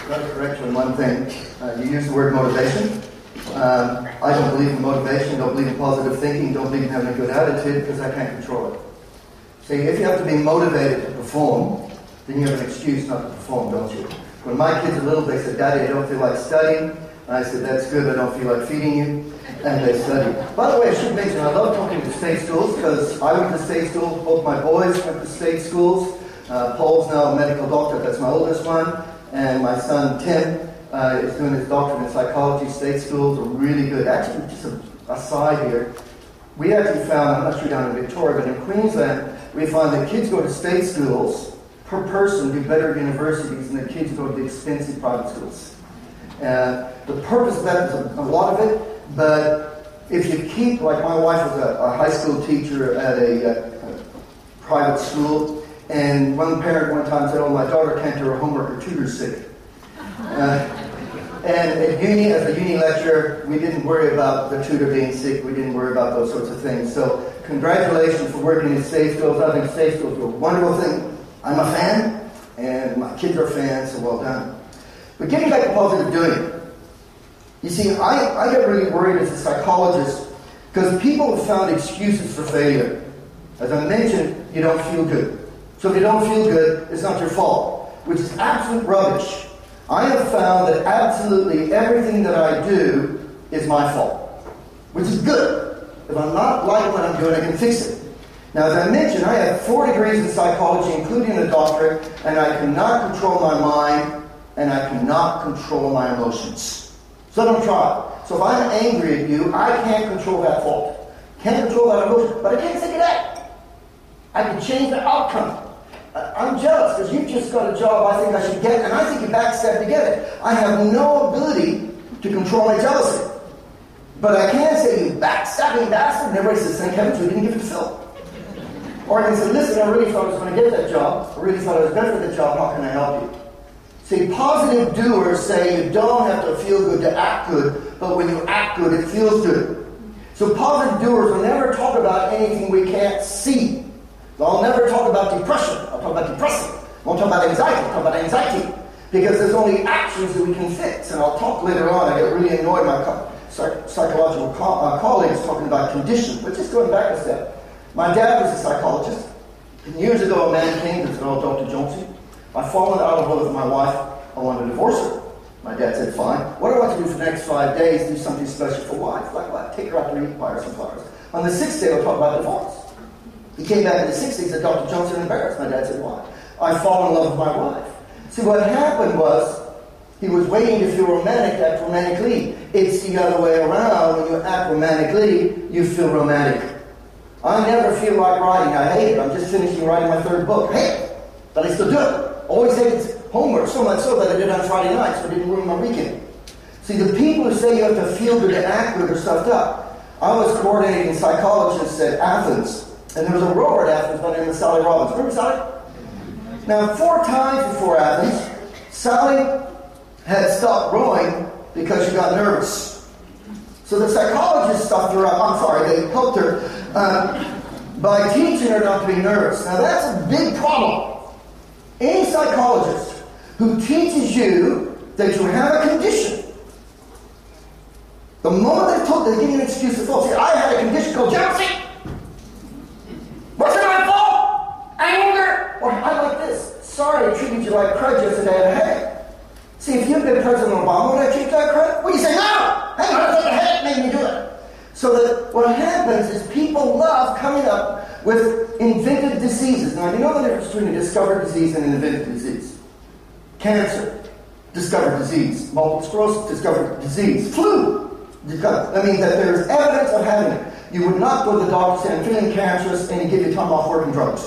got to correct you on one thing. You used the word motivation. I don't believe in motivation, don't believe in positive thinking, don't believe in having a good attitude because I can't control it. See, if you have to be motivated to perform, then you have an excuse not to perform, don't you? When my kids were little, they said, "Daddy, I don't feel like studying." And I said, "That's good, I don't feel like feeding you." And they studied. By the way, I should mention, I love talking to state schools because I went to state schools, both my boys went to state schools. Paul's now a medical doctor, that's my oldest one. And my son, Tim, is doing his doctorate in psychology. State schools are really good. Actually, just an aside here, we actually found, I'm not sure down in Victoria, but in Queensland, we find that kids go to state schools per person do better at universities than the kids go to the expensive private schools. The purpose of that is a lot of it, but if you keep, like my wife was a high school teacher at a private school, and one parent one time said, "Oh, my daughter can't do her homework, her tutor's sick." And at uni, as a uni lecturer, we didn't worry about the tutor being sick. We didn't worry about those sorts of things. So congratulations for working in state schools. I think state schools are a wonderful thing. I'm a fan, and my kids are fans, so well done. But getting back to positive doing, you see, I get really worried as a psychologist because people have found excuses for failure. As I mentioned, you don't feel good. So if you don't feel good, it's not your fault, which is absolute rubbish. I have found that absolutely everything that I do is my fault, which is good. If I'm not liking what I'm doing, I can fix it. Now, as I mentioned, I have 4 degrees in psychology, including a doctorate, and I cannot control my mind, and I cannot control my emotions. So don't try. So if I'm angry at you, I can't control that fault. Can't control that emotion, but I can't take it out. I can change the outcome. I'm jealous because you've just got a job I think I should get, and I think you backstab to get it. I have no ability to control my jealousy. But I can say, "You backstabbing bastard," and everybody says, "Thank heavens we didn't give it to Phil." Or I can say, "Listen, I really thought I was going to get that job. I really thought I was better for the job. How can I help you?" See, positive doers say you don't have to feel good to act good, but when you act good, it feels good. So positive doers will never talk about anything we can't see. I'll never talk about depression. I'll talk about depressing. I won't talk about anxiety. I'll talk about anxiety. Because there's only actions that we can fix. And I'll talk later on. I get really annoyed my psychological colleagues talking about condition. But just going back a step. My dad was a psychologist. And years ago, a man came and said, "Oh, Dr. Jauncey, I've fallen out of love with my wife. I want to divorce her." My dad said, "Fine. What do I want to do for the next 5 days? Do something special for wife. Like what? Take her out to eat, buy her some flowers. On the 6th day, I'll talk about divorce." He came back in the 60s and said, "Dr. Jauncey, I'm embarrassed." My dad said, "Why?" "I've fallen in love with my wife." See, what happened was, he was waiting to feel romantic to act romantically. It's the other way around. When you act romantically, you feel romantic. I never feel like writing. I hate it. I'm just finishing writing my 3rd book. I hate it. But I still do it. Always hate it's homework, so much so that I did it on Friday night, so it didn't ruin my weekend. See, the people who say you have to feel good to act good are stuffed up. I was coordinating psychologists at Athens. And there was a rower at Athens by the name of Sally Robbins. Remember Sally? Now, 4 times before Athens, Sally had stopped rowing because she got nervous. So the psychologists stuffed her up. They helped her by teaching her not to be nervous. Now, that's a big problem. Any psychologist who teaches you that you have a condition, the moment they give you an excuse to fall, say, "I had a condition called jealousy. What's it my fault? Anger." Or I like this. "Sorry, I treated you like crud yesterday at a headache." See, if you'd been President Obama, would I treat you like crud? Well, you say, "No! Hang on, it's like a headache making me do it." So that what happens is people love coming up with invented diseases. Now, you know the difference between a discovered disease and an invented disease? Cancer, discovered disease. Multiple sclerosis, discovered disease. Flu, I mean that there's evidence of having it. You would not go to the doctor and say, "I'm feeling cancerous," and he'd give you time off work and drugs.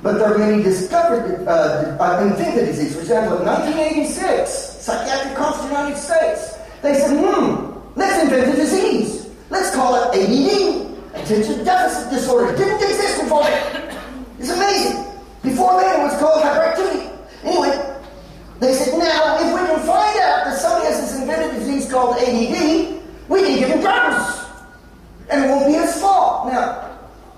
But there are many discovered invented disease. For example, in 1986, Psychiatric Conference of the United States, they said, let's invent a disease. Let's call it ADD, Attention Deficit Disorder. It didn't exist before then. It's amazing. Before then, it was called hyperactivity. Anyway, they said, now, if we can find out that somebody has this invented disease called ADD, we can give him drugs. And it won't be his fault. Now,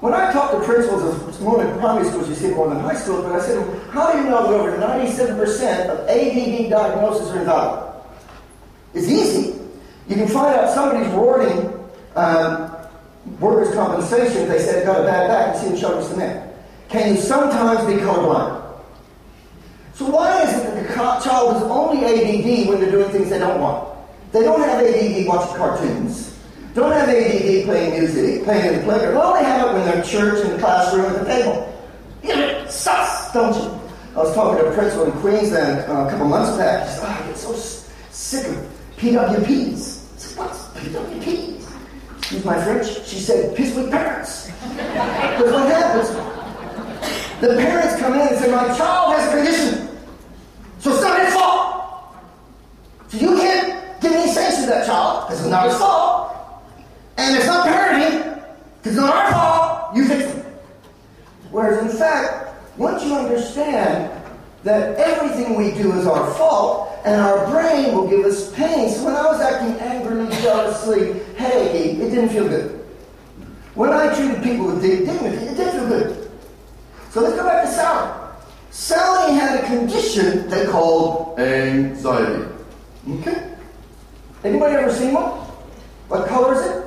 when I talk to principals of more in primary schools, you see it more than high school, but I said, how do you know that over 97% of ADD diagnoses are invalid? It's easy. You can find out somebody's rewarding workers' compensation if they said, got a bad back, and see them show us the man. Can you sometimes be colorblind? So why is it that the child is only ADD when they're doing things they don't want? They don't have ADD watching cartoons. Don't have ADD playing music, playing in the playground. They only have it when they're in church, in the classroom, at the table. You get sus, don't you? I was talking to a principal in Queensland a couple months back. She said, I get so sick of PWPs. I said, what's PWPs? Excuse my French. She said, piss with parents. Because what happens, the parents come in and say, my child has a condition. So it's not his fault. So you can't give any sense to that child because it's not his fault. And it's not parenting because it's not our fault. You fix it. Whereas in fact, once you understand that everything we do is our fault and our brain will give us pain. So when I was acting angrily, jealously, headachy, it didn't feel good. When I treated people with dignity, it did feel good. So let's go back to Sally. Sally had a condition they called anxiety. Okay? Anybody ever seen one? What color is it?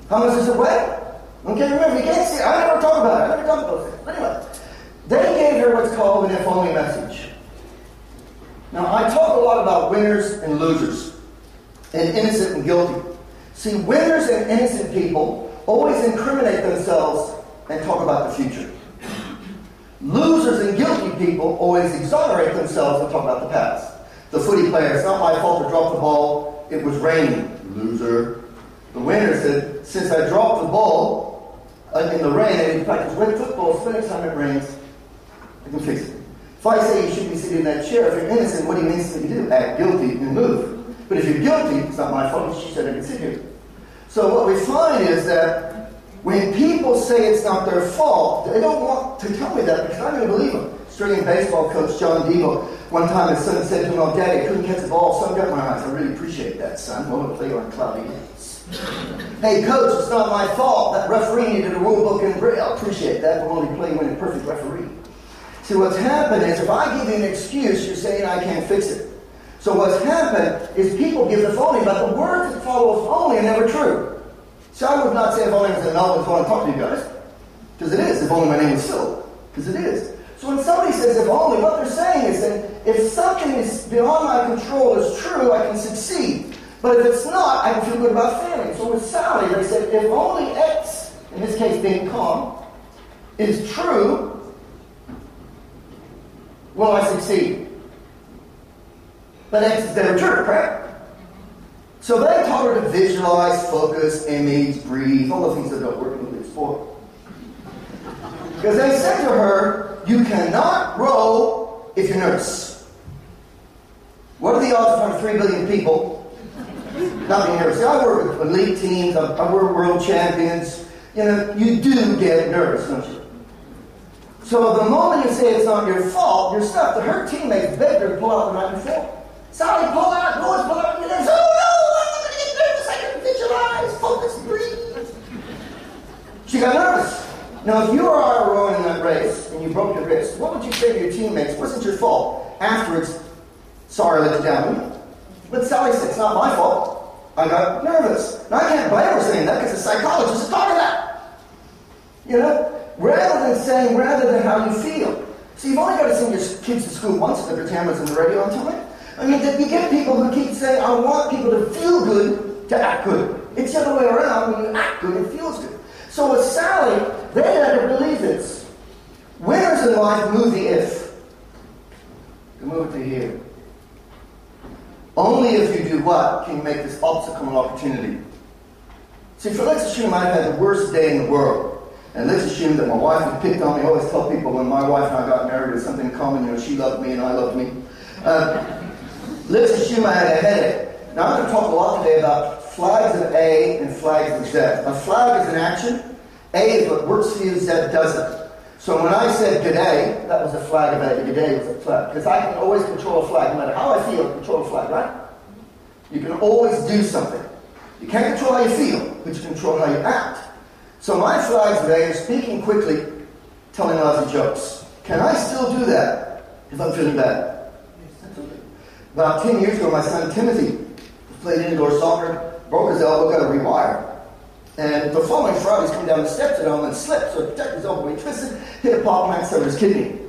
How much does it weigh? Okay, remember, you can't see it. I never talk about it. I never talk about those things. Anyway, they gave her what's called an if only message. Now, I talk a lot about winners and losers, and innocent and guilty. See, winners and innocent people always incriminate themselves and talk about the future. Losers and guilty people always exonerate themselves and talk about the past. The footy player, it's not my fault to drop the ball, it was raining. Loser. The winner said, since I dropped the ball in the rain, and in fact, it's wet football, so next time it rains, I can fix it. If I say you should be sitting in that chair, if you're innocent, what do you instantly do? Act guilty and move. But if you're guilty, it's not my fault, she said I can sit here. So what we find is that when people say it's not their fault, they don't want to tell me that because I'm going to believe them. Australian baseball coach John Deagle, one time his son said to him, oh, Daddy, I couldn't catch the ball, sun got my eyes. I really appreciate that, son. I want to play on cloudy days. Hey, coach, it's not my fault. That referee needed a rule book in Braille. I appreciate that. We'll only play when a perfect referee. See, what's happened is if I give you an excuse, you're saying I can't fix it. So what's happened is people give the phony, but the words that follow phony are never true. So I would not say if only I was in Melbourne, I want to talk to you guys. Because it is. If only my name was Phil. Because it is. So when somebody says if only, what they're saying is that if something is beyond my control is true, I can succeed. But if it's not, I can feel good about failing. So with Sally, they said if only X, in this case being calm, is true, will I succeed? But X is never true, correct? So they taught her to visualize, focus, image, breathe, all the things that don't work in the sport. Because they said to her, you cannot row if you're nervous. What are the odds of 3 billion people not being nervous? See, I work with elite teams, I work with world champions. You know, you do get nervous, don't you? So the moment you say it's not your fault, you're stuck. Her teammates begged her to pull out the night before. Sally, pull out, Lois, pull out. And they're oh no, I'm going to get nervous. I can visualize, focus, breathe. She got nervous. Now, if you or I were rowing in that race and you broke your wrist, what would you say to your teammates? It wasn't your fault. Afterwards, sorry I let you down. But Sally said, it's not my fault. I got nervous. Now, I can't blame her saying that because the psychologist has taught her that. You know, rather than how you feel. See, you've only got to send your kids to school once and their cameras and the radio on time. I mean, you get people who keep saying, I want people to feel good to act good. It's the other way around. When you act good, it feels good. So with Sally, they had to believe this. Winners in life move the if. You move it to here. Only if you do what can you make this obstacle an opportunity. See, let's assume I've had the worst day in the world. And let's assume that my wife had picked on me. I always tell people when my wife and I got married, it was something common. You know, she loved me and I loved me. Let's assume I had a headache. Now, I'm going to talk a lot today about flags of A and flags of Z. A flag is an action. A is what works for you, Z doesn't. So when I said g'day, that was a flag of A. G'day was a flag. Because I can always control a flag. No matter how I feel, control a flag, right? You can always do something. You can't control how you feel, but you control how you act. So my flags of A are speaking quickly, telling lousy jokes. Can I still do that if I'm feeling bad? Absolutely. About 10 years ago, my son Timothy played indoor soccer, broke his elbow, got a rewire. And the following Friday, he's coming down the steps at home and slipped, so to protect his elbow, he twisted, hit a pop max over his kidney.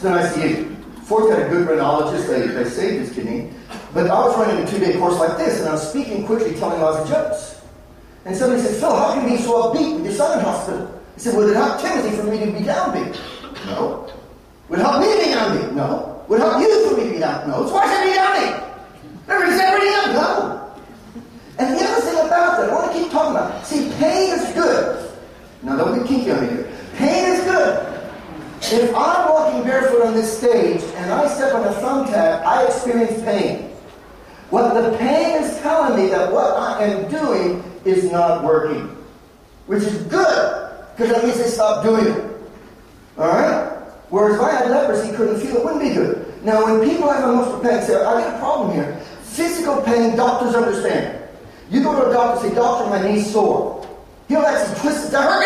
So then I see Ford's got a good rhinologist, they saved his kidney. But I was running a 2-day course like this, and I was speaking quickly, telling lots of jokes. And somebody said, Phil, how can you be so upbeat with your son in hospital? He said, would it help Timothy for me to be downbeat? No. Would it help me to be downbeat? No. Would it help you for me to be down? No. So why should I be downbeat? Remember, is everybody down? No. And the other thing about that, I want to keep talking about, see, pain is good. Now, don't get kinky on me here. Pain is good. If I'm walking barefoot on this stage and I step on a thumbtack, I experience pain. What the pain is telling me that what I am doing is not working, which is good, because that means I stop doing it. All right? Whereas if I had leprosy, couldn't feel it, wouldn't be good. Now, when people have emotional pain, say, I got a problem here. Physical pain, doctors understand. You go to a doctor and say, doctor, my knee's sore. He'll actually twist it down.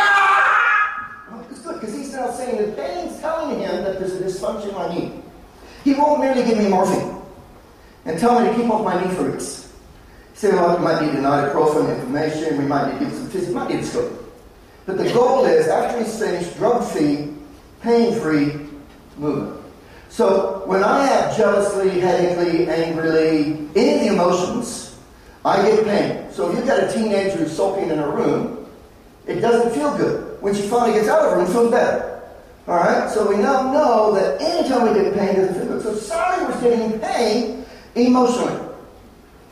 It's good, because he's now saying the pain's telling him that there's a dysfunction in my knee. He won't merely give me morphine and tell me to keep off my knee for weeks. He said, well, we might need an ibuprofen, inflammation, we might need to give some physical, might need a scope. But the goal is, after he's finished, drug-free, pain-free movement. So when I have jealously, headachely, angrily, any of the emotions, I get pain. So if you've got a teenager who's sulking in a room, it doesn't feel good. When she finally gets out of the room, it feels better. All right? So we now know that anytime we get pain, it doesn't feel good. So Sally was getting pain emotionally.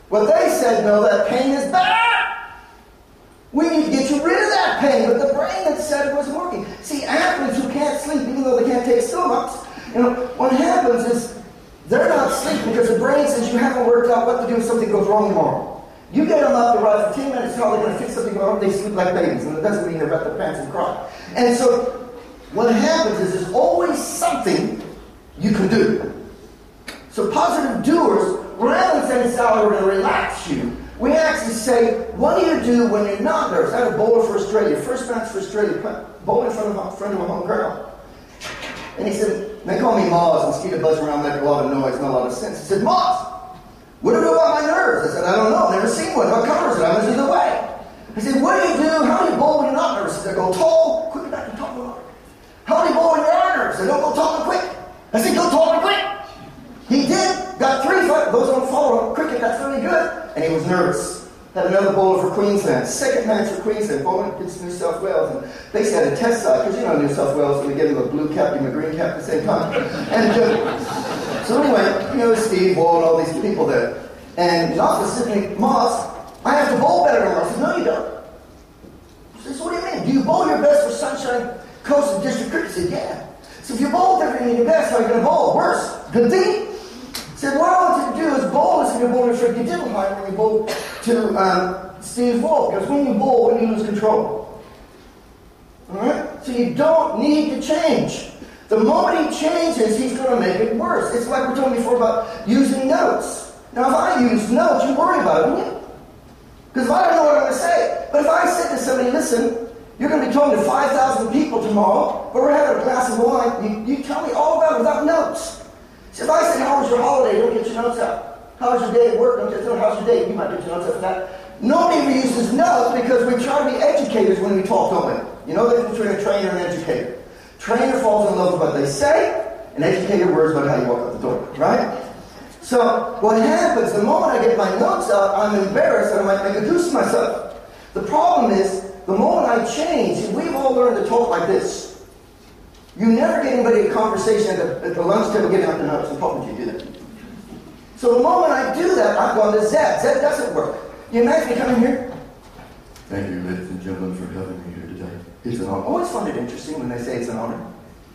Well, they said, no, that pain is bad. We need to get you rid of that pain. But the brain had said it wasn't working. See, athletes who can't sleep, even though they can't take stomachs, what happens is they're not sleeping because the brain says you haven't worked out what to do if something goes wrong tomorrow. You get them up to ride for 10 minutes, how they're going to fix something wrong, they sleep like babies. And it doesn't mean they wet their pants and cry. And so what happens is there's always something you can do. So positive doers, rather than saying, Sally, we're going to relax you, we actually say, what do you do when you're not nervous? I had a bowler for Australia, first match for Australia, bowling in front of a home crowd. And he said, they call me Moz, mosquito buzz around, make a lot of noise, not a lot of sense. He said, Moz, what do I do about my nerves? I said, I don't know, I've never seen one. What covers it? I was either way. He said, what do you do? How do you bowl when you're not nervous? He said, go tall, quick back and tall and water. How do you bowl when you are nervous? I said, don't go tall and quick. I said, go tall and quick. He did, got 3 fights, those don't follow cricket, that's really good. And he was nervous. Had another bowler for Queensland, second match for Queensland, bowling against New South Wales. And basically had a test side, because New South Wales, when they give him a blue cap, give him a green cap at the same time. And so anyway, Steve Ball and all these people there. And Josh was sitting, Moss, I have to bowl better than Moss. I said, no, you don't. He says, what do you mean? Do you bowl your best for Sunshine Coast and District Cricket? He said, yeah. So if you bowl different than your best, how are you going to bowl? Worse. Good thing. He said, what I want you to do is bowl as if you're bowling for Diddleheim when you bowl to Steve Wolf. Because when you bowl, when you lose control. Alright? So you don't need to change. The moment he changes, he's going to make it worse. It's like we were talking before about using notes. Now, if I use notes, you worry about it, wouldn't you? Because if I don't know what I'm going to say. But if I said to somebody, listen, you're going to be talking to 5,000 people tomorrow, but we're having a glass of wine, you tell me all about it without notes. So if I say, how was your holiday? Don't get your notes out. How was your day at work? Don't get your notes. How's your day? You might get your notes out for that. Nobody ever uses notes because we try to be educators when we talk, don't we? You know the difference between a trainer and an educator. Trainer falls in love with what they say, an educator worries about how you walk out the door, right? So what happens, the moment I get my notes out, I'm embarrassed and I might make a goose of myself. The problem is, the moment I change, we've all learned to talk like this. You never get anybody a conversation at the lunch table getting out the notes and talking to you, do that. So the moment I do that, I've gone to Zed. Zed doesn't work. You imagine me coming here? Thank you, ladies and gentlemen, for having me here today. It's an honor. I always find it interesting when they say it's an honor.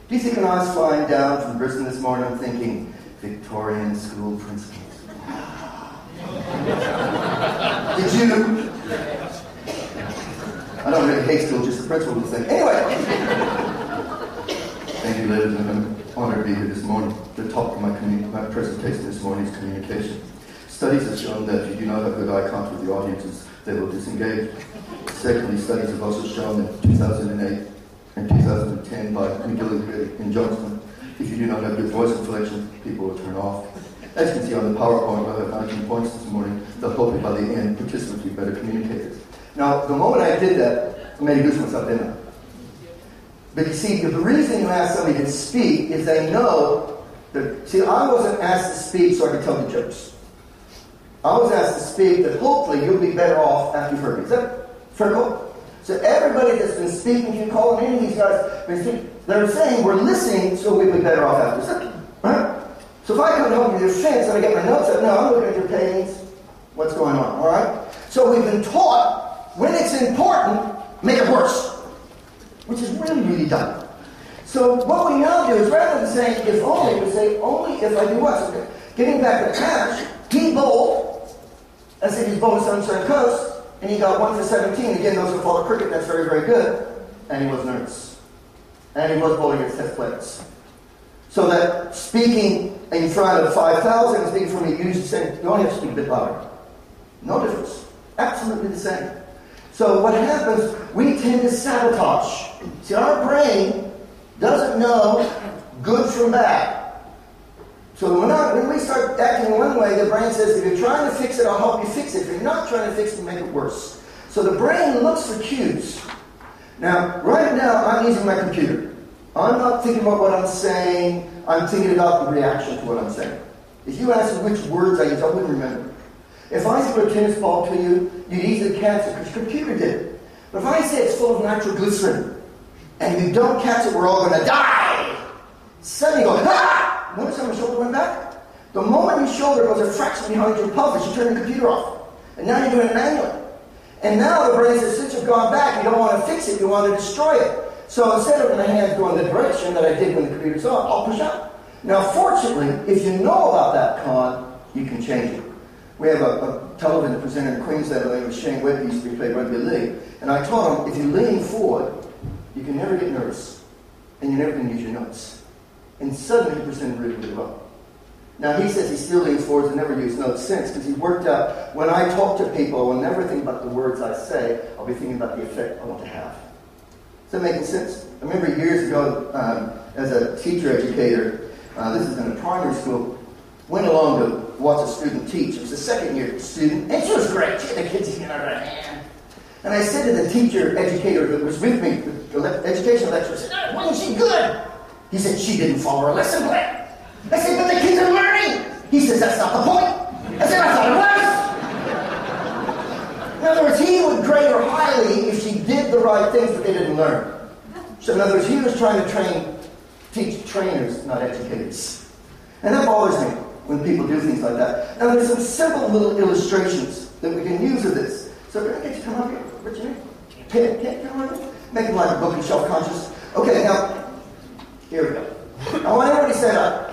Do you think when I was flying down from Brisbane this morning, I'm thinking, Victorian school principals. Did you? I don't really hate school, just the principal would think. Anyway. Thank you, ladies and gentlemen. I'm honored to be here this morning. The topic of my presentation this morning is communication. Studies have shown that if you do not have good eye contact with the audiences, they will disengage. Secondly, studies have also shown in 2008 in 2010 by McGillicuddy in Johnston. If you do not have good voice inflection, people will turn off. As you can see on the PowerPoint, I have 19 points this morning. They'll hope by the end, participants, be better communicators. Now, the moment I did that, I made a goose myself, didn't I? But you see, the reason you ask somebody to speak is they know that, see, I wasn't asked to speak so I could tell the jokes. I was asked to speak that hopefully you'll be better off after you've heard me. Is that fair? So everybody that's been speaking, you calling any of these guys, they're saying we're listening so we'll be better off after. Is that right? So if I come home with your fence and I get my notes up, no, I'm looking at your paintings. What's going on? All right? So we've been taught when it's important, make it worse. Which is really, really dumb. So what we now do is rather than saying if only, we say only if I do what? So getting back to Ash, he bowled, as if he's bowled on certain coast, and he got 1 for 17. Again, those who follow cricket, that's very, very good. And he was nervous. And he was bowling against test players. So that speaking in front of 5,000 and speaking from me, you usually say, you only have to speak a bit louder. No difference. Absolutely the same. So what happens, we tend to sabotage. See, our brain doesn't know good from bad. So when we start acting one way, the brain says, if you're trying to fix it, I'll help you fix it. If you're not trying to fix it, make it worse. So the brain looks for cues. Now, right now, I'm using my computer. I'm not thinking about what I'm saying. I'm thinking about the reaction to what I'm saying. If you ask me which words I use, I wouldn't remember. If I threw a tennis ball to you, you'd easily catch it because your computer did it. But if I say it's full of nitroglycerin and you don't catch it, we're all going to die. Suddenly you go, ha! Notice how my shoulder went back? The moment your shoulder goes a fraction behind your pelvis, you turn the computer off. And now you're doing it manually. And now the brain says, since you've gone back, you don't want to fix it, you want to destroy it. So instead of my hands going the direction that I did when the computer's on, I'll push up. Now fortunately, if you know about that con, you can change it. We have a television presenter in Queensland, his name was Shane Webb, used to be played rugby league. And I taught him, if you lean forward, you can never get nervous. And you're never going to use your notes. And suddenly he presented really, really well. Now he says he still leans forward and never used notes since, because he worked out, when I talk to people, I will never think about the words I say, I'll be thinking about the effect I want to have. Is that making sense? I remember years ago, as a teacher educator, this is in a primary school, went along to watch a student teach. It was a second-year student, and she was great. She had the kids eating out of her hand. And I said to the teacher educator that was with me, the education lecturer, I said, wasn't she good? He said, she didn't follow her lesson plan. I said, but the kids are learning. He says, that's not the point. I said, I thought it was. In other words, he would grade her highly if she did the right things, but they didn't learn. So in other words, he was trying to teach trainers, not educators. And that bothers me when people do things like that. Now there's some simple little illustrations that we can use of this. So can I get you to come up here? What's your name? Can't you come up here? Make them like a book and self-conscious. Okay, now, here we go. I want everybody set up.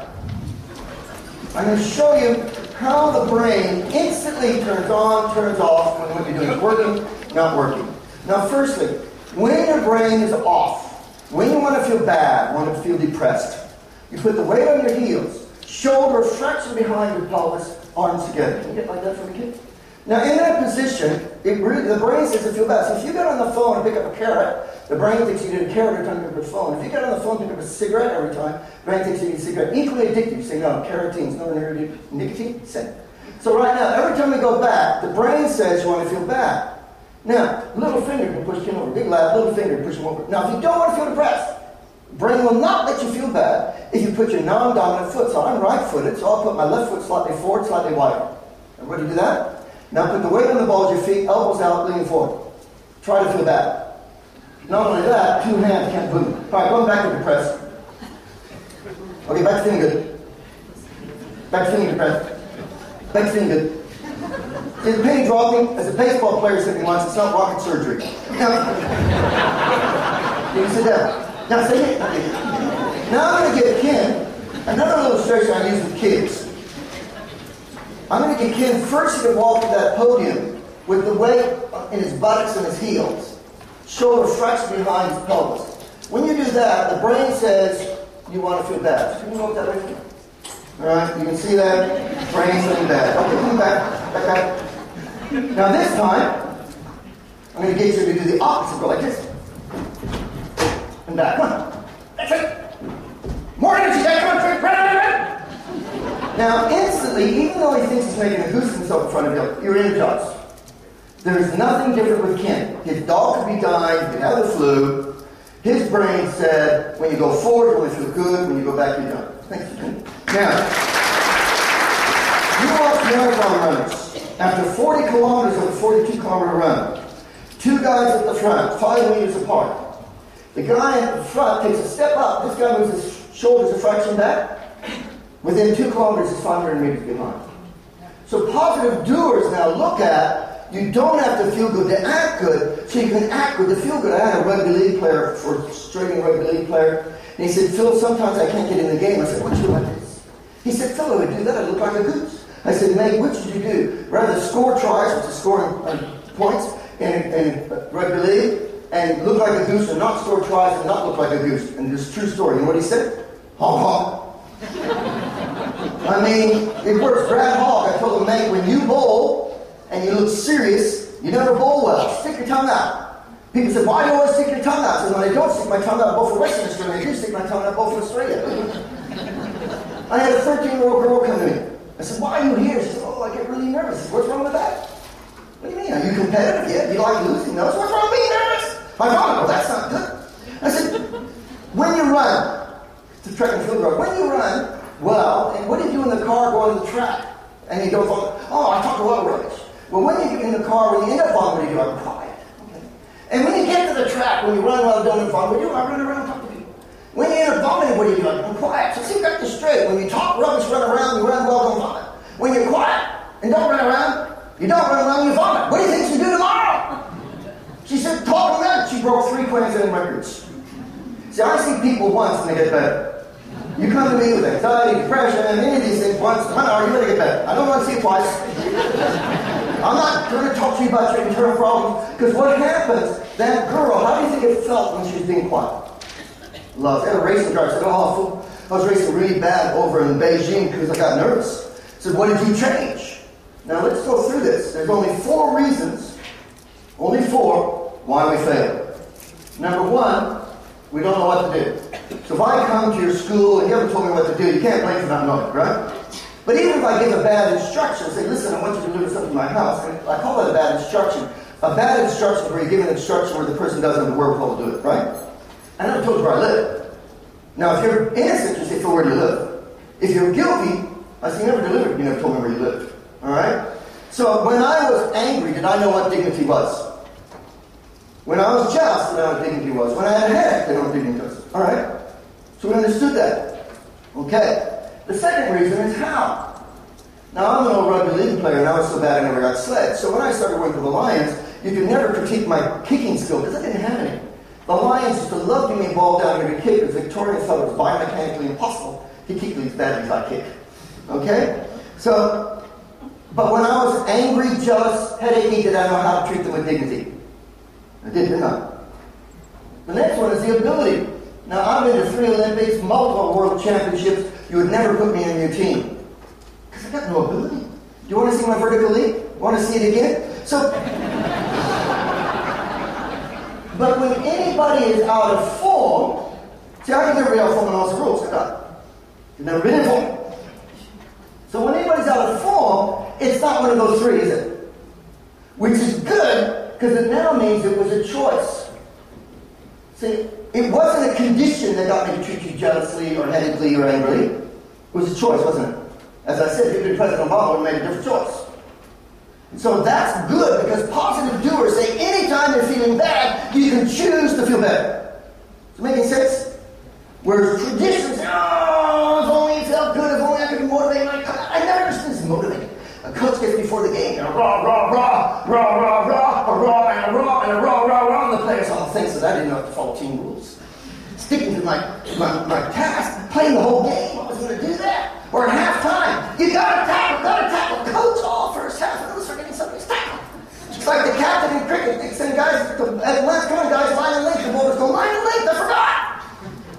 I'm going to show you how the brain instantly turns on, turns off when what you're doing is working, not working. Now firstly, when your brain is off, when you want to feel bad, want to feel depressed, you put the weight on your heels, shoulder fraction behind your pelvis, arms together. Can you get like that for me, kid? Now in that position, the brain says it feels bad. So if you get on the phone and pick up a carrot, the brain thinks you need a carrot every time you pick up a phone. If you get on the phone and pick up a cigarette every time, the brain thinks you need a cigarette. Equally addictive. You say, no, carotene's no nicotine, same. So right now, every time we go back, the brain says you want to feel bad. Now, little finger can push him over. Big lad, little finger can push him over. Now, if you don't want to feel depressed, brain will not let you feel bad if you put your non-dominant foot. So I'm right-footed, so I'll put my left foot slightly forward, slightly wider. Everybody do that? Now put the weight on the balls of your feet, elbows out, leaning forward. Try to feel bad. Not only that, two hands can't move. All right, going back to depressed. Okay, back to feeling good. Back to feeling depressed. Back to feeling good. Is the pain dropping? As a baseball player said me once, it's not rocket surgery. Now, you can sit down. Now, say it. Now I'm going to give Ken another illustration I use with kids. I'm going to get Ken first to walk to that podium with the weight in his buttocks and his heels. Shoulder fraction behind his pelvis. When you do that, the brain says you want to feel bad. So can you walk that way for me? Alright, you can see that. Brain's feeling bad. Okay, come back. Back. Now this time, I'm going to get you to do the opposite. Go like this. And back. Come on. That's it. More energy, Dad. Come on, run. Now, instantly, even though he thinks he's making a goose of himself in front of you, you're in the jobs. There's nothing different with Ken. His dog could be dying, he could have the flu. His brain said, when you go forward, you only feel good. When you go back, you're done. Thanks, Ken. Now, you watch marathon runners. After 40 kilometers of a 42-kilometer run, two guys at the front, 5 meters apart. The guy at the front takes a step up. This guy moves his shoulders a fraction back. Within 2 kilometers, he's 500 meters behind. So positive doers now look at, you don't have to feel good to act good, so you can act good to feel good. I had a rugby league player, frustrating rugby league player, and he said, Phil, sometimes I can't get in the game. I said, what you do like this? He said, Phil, I would do that. I look like a goose. I said, mate, what should you do? Rather score tries, which is scoring points in rugby league, and look like a goose, or not score tries and not look like a goose. And this is a true story. You know what he said? Honk, honk. I mean, it works. Brad Hogg, I told him, mate, when you bowl and you look serious, you never bowl well. Stick your tongue out. People said, why do you always stick your tongue out? I said, when I don't stick my tongue out, both for Western Australia, I do stick my tongue out both for Australia. I had a 13-year-old girl come to me. I said, why are you here? She said, oh, I get really nervous. I said, what's wrong with that? What do you mean? Are you competitive? Yeah. Do you like losing? No. What's wrong with being nervous? I thought, well, that's not good. I said, when you run, it's a track and field run, when you run, well, and what do you do in the car going to the track? And you don't fall, oh, I talk a lot of rubbish. Well, when you get in the car, when you end up on, what do you do? I'm quiet. Okay. And when you get to the track, when you run while don't have fun, what do you do? I run around and talk to people. When you end up vomiting, what do you do? I'm quiet. So see, you got this straight. When you talk rubbish, run around, you run well, don't vomit. When you're quiet and don't run around, you don't run around, you vomit. What do you think you do tomorrow? She said, talk around. She broke 3 Queensland records. See, I see people once and they get better. You come to me with anxiety, depression, and any of these things once, you're going to get better. I don't want to see it twice. I'm not going to talk to you about your internal problems, because what happens, that girl, how do you think it felt when she was being quiet? Love. I had a racing car. I said, oh, I was racing really bad over in Beijing because I got nervous. I said, what did you change? Now let's go through this. There's only 4 reasons, only 4, why we fail. Number 1, we don't know what to do. So if I come to your school and you haven't told me what to do, you can't blame for not knowing, right? But even if I give a bad instruction, say, listen, I want you to deliver something to my house, and I call that a bad instruction. A bad instruction is where you give an instruction where the person doesn't have the wherewithal to do it, right? I never told you where I live. Now, if you're innocent, you say, Phil, where do you live? If you're guilty, I say, you never delivered, you never told me where you lived. All right? So when I was angry, did I know what dignity was? When I was jealous, did I know what dignity was? When I had a headache, did I know what dignity was? All right? So we understood that. Okay. The second reason is how. Now, I'm an old rugby league player, and I was so bad I never got sledged. So when I started working with the Lions, you could never critique my kicking skill, because I didn't have any. The Lions used to love giving me a ball down here to kick, because Victorian thought it was biomechanically impossible to kick these badly as I kick. Okay? So, but when I was angry, jealous, headachy, did I know how to treat them with dignity? I did, didn't I? The next one is the ability. Now, I've been to 3 Olympics, multiple world championships. You would never put me in your team. Because I got no ability. Do you want to see my vertical leap? Want to see it again? So, but when anybody is out of form, see, I can never be out of form and also rules. You've never been in form. So when anybody's out of form, it's not one of those 3, is it? Which is good, because it now means it was a choice. See, it wasn't a condition that got me to treat you jealously or headedly or angrily. It was a choice, wasn't it? As I said, if you'd been President Obama, would have made a different choice. So that's good, because positive doers say anytime you're feeling bad, you can choose to feel better. Is it making sense? Whereas traditions say, oh, if only it felt good, if only I could motivate my coach. I never understood this motivating. A coach gets before the game, and a rah, rah, rah, rah, rah, rah, a rah, and a rah, and a rah, rah, rah, and the players all think that I didn't know how to follow team rules. Sticking to my task, playing the whole game, I was going to do that. Or at halftime, you got to tackle. Coach all first half, and who's forgetting somebody's tackle. It's like the captain in cricket. They send guys, at last time, guys, line and length. The bowlers go, line and length, I forgot.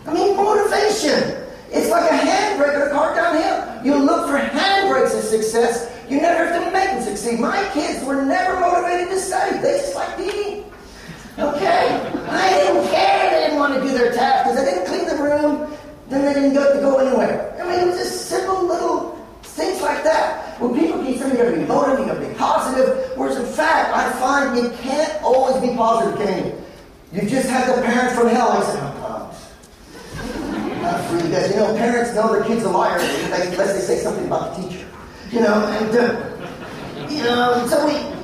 I mean, motivation. It's like a handbrake on a car downhill. You look for handbrakes of success. You never have to make them succeed. My kids were never motivated to study. They just liked eating. Okay? I didn't care they didn't want to do their task because they didn't clean the room, then they didn't get to go anywhere. I mean, it was just simple little things like that. When people keep saying you got to be motivated, you got to be positive, whereas in fact, I find you can't always be positive, can you? You just had the parent from hell. I said, not for you guys. You know, parents know their kid's a liar unless they say something about the teacher. You know, and so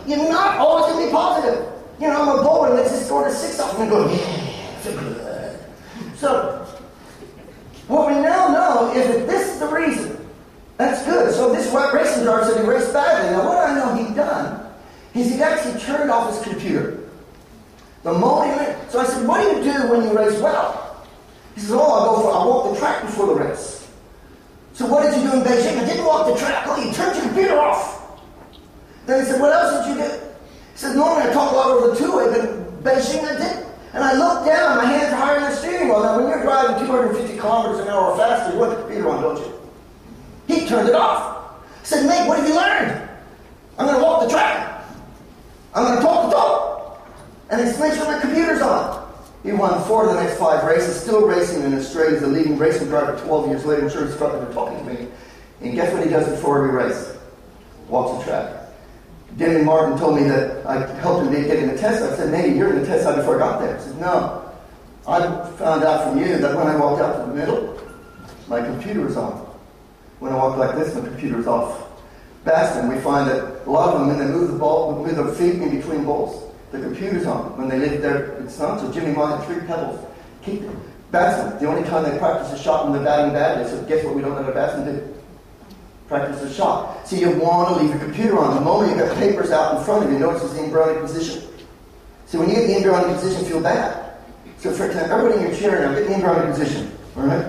you're not always going to be positive. You know, I'm a bowler, let's just score a 6 off and go, yeah, feel good. So, what we now know is that this is the reason. That's good. So this racing driver said he raced badly. Now, what I know he'd done is he'd actually turned off his computer. The moment so I said, what do you do when you race well? He says, I walk the track before the race. So what did you do in Beijing? I didn't walk the track. Oh, you turned your computer off. Then he said, what else did you do? He said, normally I talk a lot over the two-way, but in Beijing I didn't. And I looked down, my hands are higher than the steering wheel. Now, when you're driving 250 kilometers an hour or faster, you want the computer on, don't you? He turned it off. He said, mate, what have you learned? I'm going to walk the track. I'm going to talk the talk. And he makes sure my computer's on. He won 4 of the next 5 races, still racing in Australia as the leading racing driver 12 years later. I'm sure he's probably been talking to me. And guess what he does before every race? Walks the track. Denny Martin told me that I helped him get in the test. I said, maybe you're in the test side before I got there. He said, no. I found out from you that when I walked out to the middle, my computer was on. When I walk like this, my computer is off. VASSP, we find that a lot of them, when they move the ball, move their feet in between balls, the computer's on. When they leave there, it's not. So Jimmy Martin, 3 pebbles. Keep it. Batsman, the only time they practice a shot when they're batting badly. So guess what we don't let a batsman do? Practice a shot. So you want to leave your computer on. The moment you got papers out in front of you, notice it's the embryonic position. So when you get the embryonic position, feel bad. So for example, everybody in your chair now, get in the embryonic position. All right?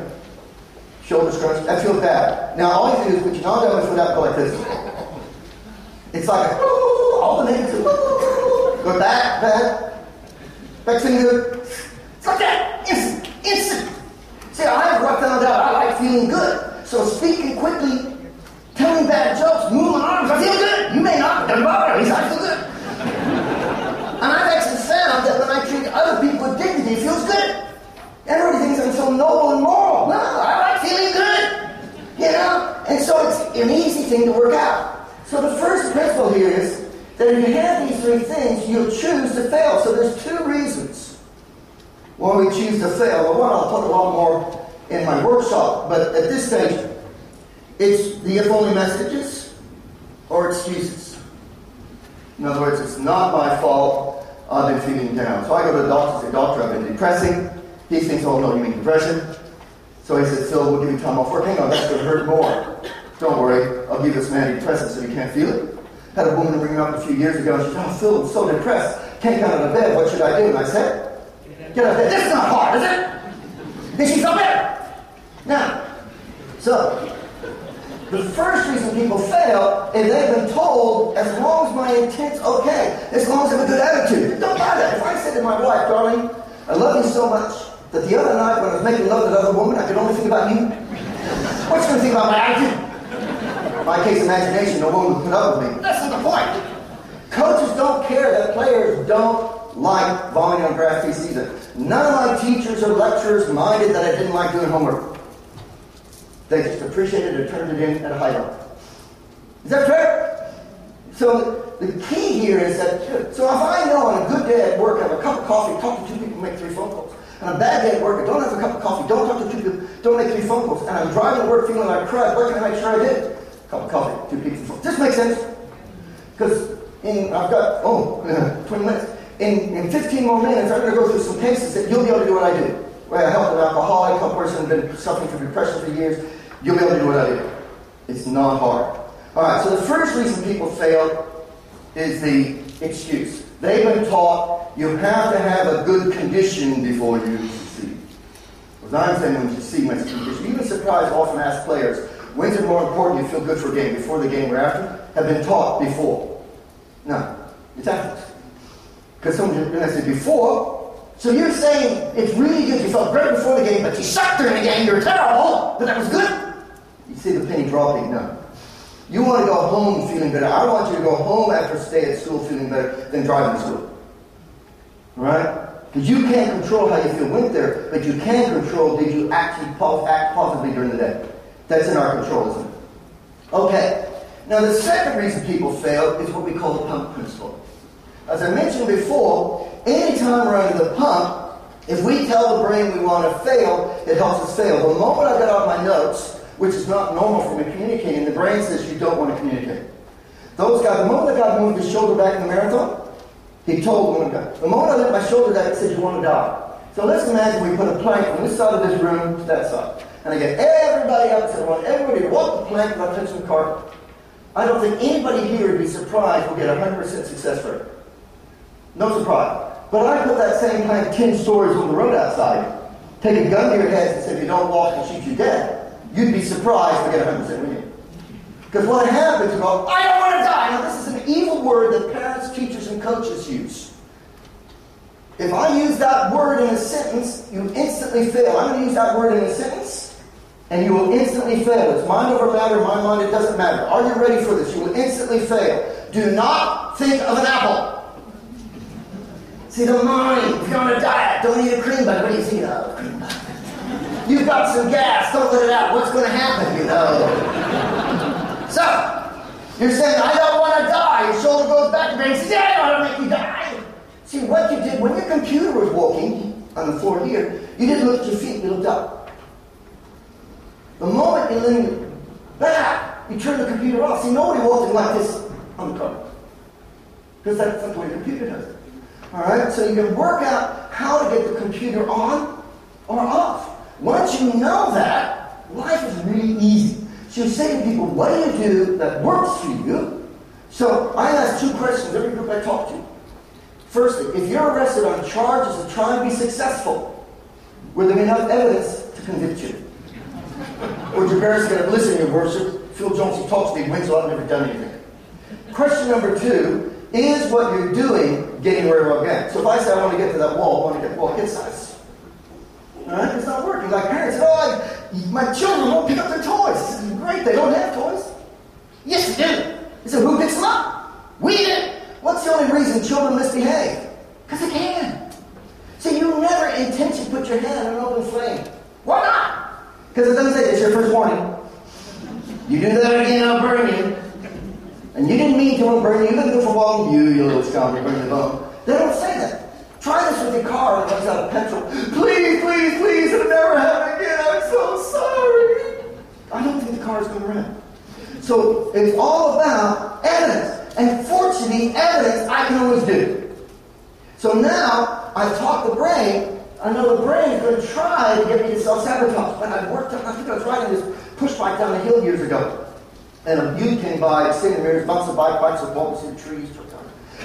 Shoulder scrunch. That feels bad. Now all you do is put your arm down and foot out, go like this. It's like a all the names go back, back finger. It's like that. Instant. See, I found out I like feeling good. So speaking quickly, telling bad jokes, moving my arms, I feel good. You may not, doesn't bother me, I feel good. And I've actually found that when I treat other people with dignity, it feels good. Everybody thinks I'm so noble and moral. No, I like feeling good. You know? And so it's an easy thing to work out. So the first principle here is that if you have these 3 things, you'll choose to fail. So there's 2 reasons why we choose to fail. Well, one I'll put a lot more in my workshop, but at this stage, it's the if-only messages or excuses. In other words, it's not my fault, I've been feeling down. So I go to the doctor and say, doctor, I've been depressing. He thinks, oh no, you mean depression. So he said, Phil, we'll give you time off work. Hang on, that's going to hurt more. Don't worry, I'll give this man antidepressants so he can't feel it. Had a woman bring me up a few years ago, and she said, oh Phil, I'm so depressed. Can't get out of bed, what should I do? And I said, get out of bed. This is not hard, is it? Then she felt better. Now, so, the first reason people fail is they've been told, as long as my intent's okay, as long as I have a good attitude. Don't buy that. If I said to my wife, darling, I love you so much that the other night when I was making love to the other woman, I could only think about you. What's she going to think about my attitude? In my case, imagination, no woman would put up with me. That's not the point. Coaches don't care that players don't like vomiting on grass feces either. None of my teachers or lecturers minded that I didn't like doing homework. They just appreciated it and turned it in at a hideout. Is that fair? So the key here is that, so if I know on a good day at work, I have a cup of coffee, talk to 2 people, make 3 phone calls. On a bad day at work, I don't have a cup of coffee, don't talk to 2 people, don't make 3 phone calls. And I'm driving to work feeling like crud, what can I make sure I did? Cup of coffee, 2 people. This makes sense? Because I've got, 20 minutes. In 15 more minutes, I'm going to go through some cases that you'll be able to do what I do. Where I help an alcoholic, a person who's been suffering from depression for years, you'll be able to do what I do. It's not hard. All right, so the first reason people fail is the excuse. They've been taught you have to have a good condition before you succeed. As I'm saying, when you succeed, makes a condition. Even surprised, often ask players, when's it more important you feel good for a game, before the game or after? Have been taught before. No, it's after. Because someone just, when I say before, so you're saying it's really good, you felt great before the game, but you sucked during the game, you're terrible, but that was good? You see the penny dropping? No. You want to go home feeling better. I want you to go home after a stay at school feeling better than driving to school. Right? Because you can't control how you feel went there, but you can control did you actually act positively during the day. That's in our control, isn't it? Okay. Now the second reason people fail is what we call the pump principle. As I mentioned before, anytime we're under the pump, if we tell the brain we want to fail, it helps us fail. The moment I got out my notes, which is not normal for me communicating, the brain says you don't want to communicate. Those guys, the moment the guy moved his shoulder back in the marathon, he told the one guy. The moment I let my shoulder back, he said you want to die. So let's imagine we put a plank from this side of this room to that side. And I get everybody up, so I want everybody to walk the plank without touching the carpet. I don't think anybody here would be surprised we'll get 100% success rate. No surprise. But I put that same plank 10 stories on the road outside, take a gun to your head and say if you don't walk, I'll shoot you dead. You'd be surprised to get 100%, wouldn't you? Because what happens is, well, I don't want to die. Now this is an evil word that parents, teachers, and coaches use. If I use that word in a sentence, you instantly fail. I'm going to use that word in a sentence, and you will instantly fail. It's mind over matter, my mind, it doesn't matter. Are you ready for this? You will instantly fail. Do not think of an apple. See, the mind, if you're on a diet, don't eat a cream bun. What do you think of? Cream bun. You've got some gas, don't let it out. What's going to happen, you know? So, you're saying, I don't want to die. Your shoulder goes back, your brain says, yeah, I don't want to make you die. See, what you did, when your computer was walking on the floor here, you didn't look at your feet, you looked up. The moment you leaned back, you turned the computer off. See, nobody walking like this on the carpet. Because that's the way the computer does it. Alright, so you can work out how to get the computer on or off. Once you know that, life is really easy. So you say to people, what do you do that works for you? So I ask two questions every group I talk to. Firstly, if you're arrested on charges of trying to be successful, will there be enough evidence to convict you? Or would your parents get up, listen, your worship, Phil Jauncey talks to me, wins, so I've never done anything. Question number two, is what you're doing getting where you're going? So if I say I want to get to that wall, I want to get the wall, get size. Alright? It's not working. Like parents say, my children won't pick up their toys. This is great, they don't have toys. Yes, they do. They said, who picks them up? We did. What's the only reason children misbehave? Because they can. So you never intentionally put your hand in an open flame. Why not? Because it doesn't say it's your first warning. You do that again, I'll burn you. And you didn't mean to burn you. You didn't go for a while. You little scoundrel, burn the bone. They don't say that. Try this with your car that runs out of petrol. Please, please, please, it'll never happen again. I'm so sorry. I don't think the car is going to run. So it's all about evidence. And fortunately, evidence I can always do. So now I've taught the brain. I know the brain is going to try to get me to self-sabotage. But I've worked up, I think I was riding this push bike down the hill years ago. And a youth came by, standing there, bounced the bikes, and walked through the trees.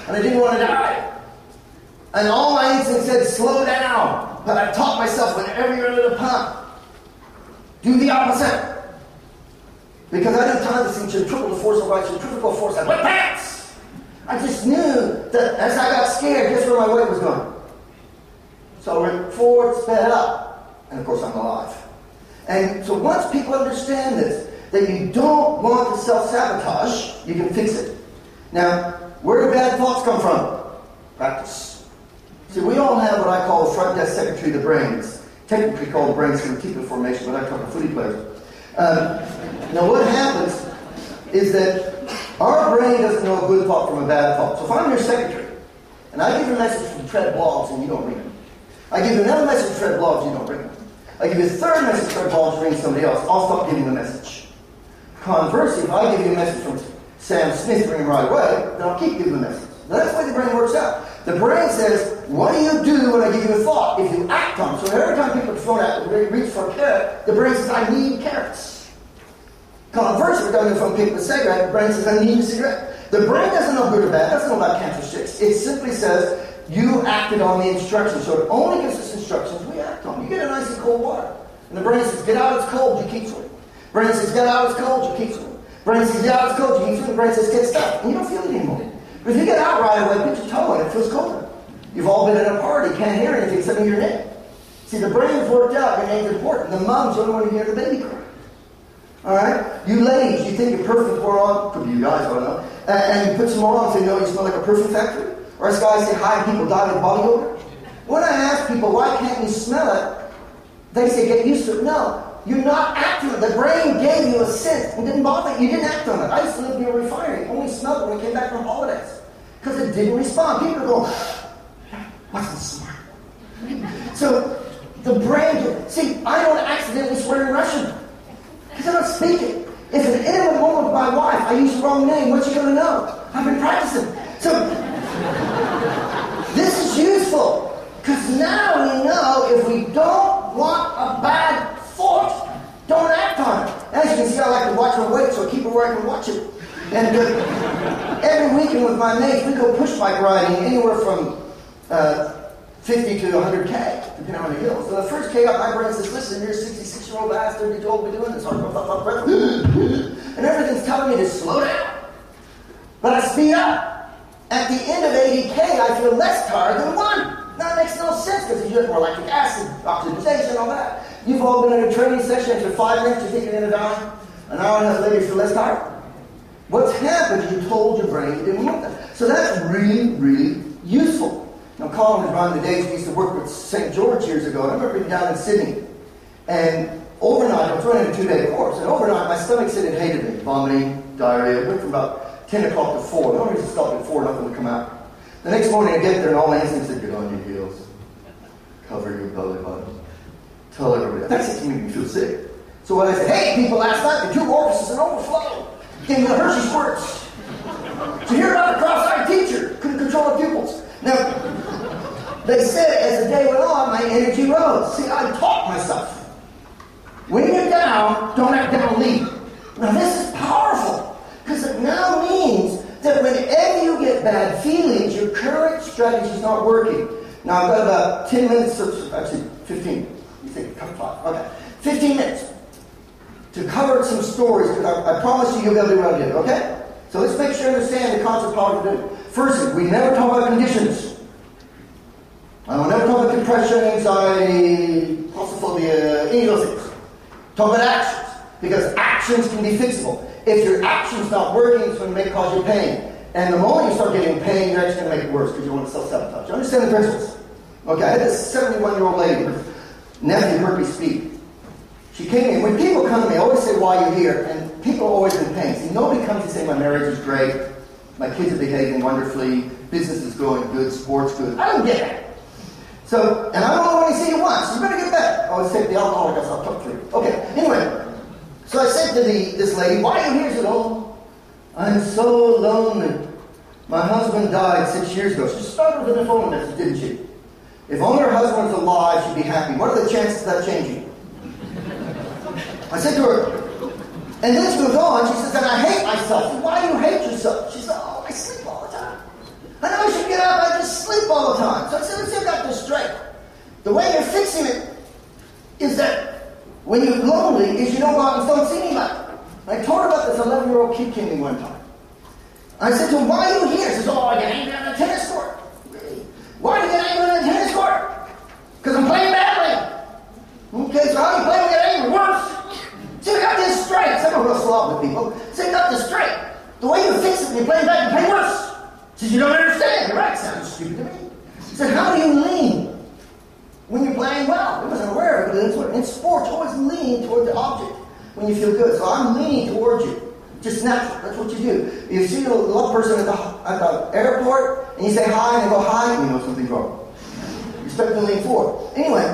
And I didn't want to die. And all my instincts said, slow down. But I've taught myself, whenever you're under the pump, do the opposite. Because I didn't time this thing to triple the force of right, to triple the force. I went pants. I just knew that as I got scared, guess where my weight was going? So I went forward, sped up. And of course, I'm alive. And so once people understand this, that you don't want to self-sabotage, you can fix it. Now, where do bad thoughts come from? Practice. See, we all have what I call the front desk secretary of the brain. It's technically called the brain reticular formation, but I talk to footy players. Now, what happens is that our brain doesn't know a good thought from a bad thought. So if I'm your secretary, and I give you a message from Tread Blogs and you don't read it, I give you another message from Tread Blogs and you don't read it, I give you a third message from Tread Blogs and ring somebody else, I'll stop giving the message. Conversely, if I give you a message from Sam Smith, ring him right away, then I'll keep giving the message. That's the way the brain works out. The brain says, what do you do when I give you a thought? If you act on it. So every time people throw out, reach for a carrot, the brain says, I need carrots. Conversely, if I'm going to pick up a cigarette, the brain says, I need a cigarette. The brain doesn't know good or bad. It doesn't know about cancer sticks. It simply says, you acted on the instructions. So it only gives us instructions we act on. You get a nice and cold water. And the brain says, get out, it's cold, you keep swimming. Brain says, get out, it's cold, you keep swimming. Brain says, get out, it's cold, you keep swimming. Brain says, get stuck, and you don't feel it anymore. But if you get out right away, put your toe in, it feels colder. You've all been at a party, can't hear anything except in your name. See, the brain's worked out, your name's important. The mom's the only one to hear the baby cry. Alright? You ladies, you think your perfume pour on, could be you guys, I don't know, and you put some more on and say, no, you smell like a perfume factory. Or as guys say, hi, and people die with body odor. When I ask people, why can't you smell it? They say, get used to it. No, you're not acting on it. The brain gave you a scent and didn't bother you. You didn't act on it. I used to live near a refinery. Only smelled it when we came back from holidays. Because it didn't respond. People go, wasn't smart. So the brain, see, I don't accidentally swear in Russian. Because I don't speak it. If an intimate moment with my wife, I use the wrong name, what's she going to know? I've been practicing. So this is useful. Because now we know if we don't want a bad thought, don't act on it. As you can see, I like to watch my weight, so I keep it where I can watch it. And every weekend with my mates, we go push bike riding anywhere from 50 to 100K, depending on the hills. So the first K up, my brain says, listen, you're a 66-year-old bastard, you told me doing this. And everything's telling me to slow down. But I speed up. At the end of 80K, I feel less tired than one. That makes no sense because you have more lactic acid, oxidization, all that. You've all been in a training session for 5 minutes, you think you're going to die. An hour and a half later, you feel less tired. What's happened is you told your brain you didn't want that. So that's really, really useful. Now, Colin was around the days we used to work with St. George years ago, and I remember being down in Sydney. And overnight, I was running a 2-day course, and overnight my stomach said it hated me. Vomiting, diarrhea. It went from about 10 o'clock to 4. The only reason it stopped at 4, nothing would come out. The next morning I get there and all my instincts said, get on your heels. Cover your belly button. Tell everybody. That seems to make me feel sick. So what I said, hey people, last night the 2 orifices in overflow. Gave me the Hershey squirts. To hear about the cross-eyed teacher. Couldn't control the pupils. Now, they said as the day went on, my energy rose. See, I taught myself. When you're down, don't act down, lead. Now this is powerful. Because it now means that whenever you get bad feelings, your current strategy is not working. Now, I've got about 10 minutes, actually 15. You think, 5. Okay. 15 minutes to cover some stories, because I promise you'll be able to do what I did, okay? So let's make sure you understand the concept of how to do it. First, we never talk about conditions. I don't never talk about depression, anxiety, claustrophobia, any of those things. Talk about actions, because actions can be fixable. If your action's not working, it's going to cause you pain. And the moment you start getting pain, you're actually going to make it worse because you want to self-sabotage. You understand the principles? Okay, I had this 71-year-old lady, her nephew hurt me speak. She came in. When people come to me, I always say, why you're here? And people are always in pain. See, nobody comes to say, my marriage is great, my kids are behaving wonderfully, business is going good, sports good. I don't get that. So, and I don't only see you once. You better get better. I always take the alcoholic, I'll talk to you. Okay, anyway. So I said to this lady, why are you here? She said, oh, I'm so lonely. My husband died 6 years ago. She started with an phone message, didn't she? If only her husband was alive, she'd be happy. What are the chances of that changing? I said to her, and then she goes on, she says, and I hate myself. I said, why do you hate yourself? She said, oh, I sleep all the time. I know I should get up, I just sleep all the time. So I said, let's see if I got this straight. The way you're fixing it is that when you're lonely, is you don't go out and don't see anybody. I told her about this 11-year-old kid came to me one time. I said to him, why are you here? He says, oh, I get angry on the tennis court. Really? Why do you get angry on the tennis court? Because I'm playing badly. Okay, so how do you play when you get angry? Worse. See, we got this straight. Some real slow with people. See, we got this straight. The way you fix it when you're playing bad, you play worse. He says, you don't understand. You're right. Sounds stupid to me. He said, how do you lean when you're playing well? I wasn't aware of it. In sports, you always lean toward the object when you feel good. So I'm leaning towards you. Just natural. That's what you do. If you see a love person at the airport and you say hi and they go hi, you know something's wrong. You expect to lean forward. Anyway,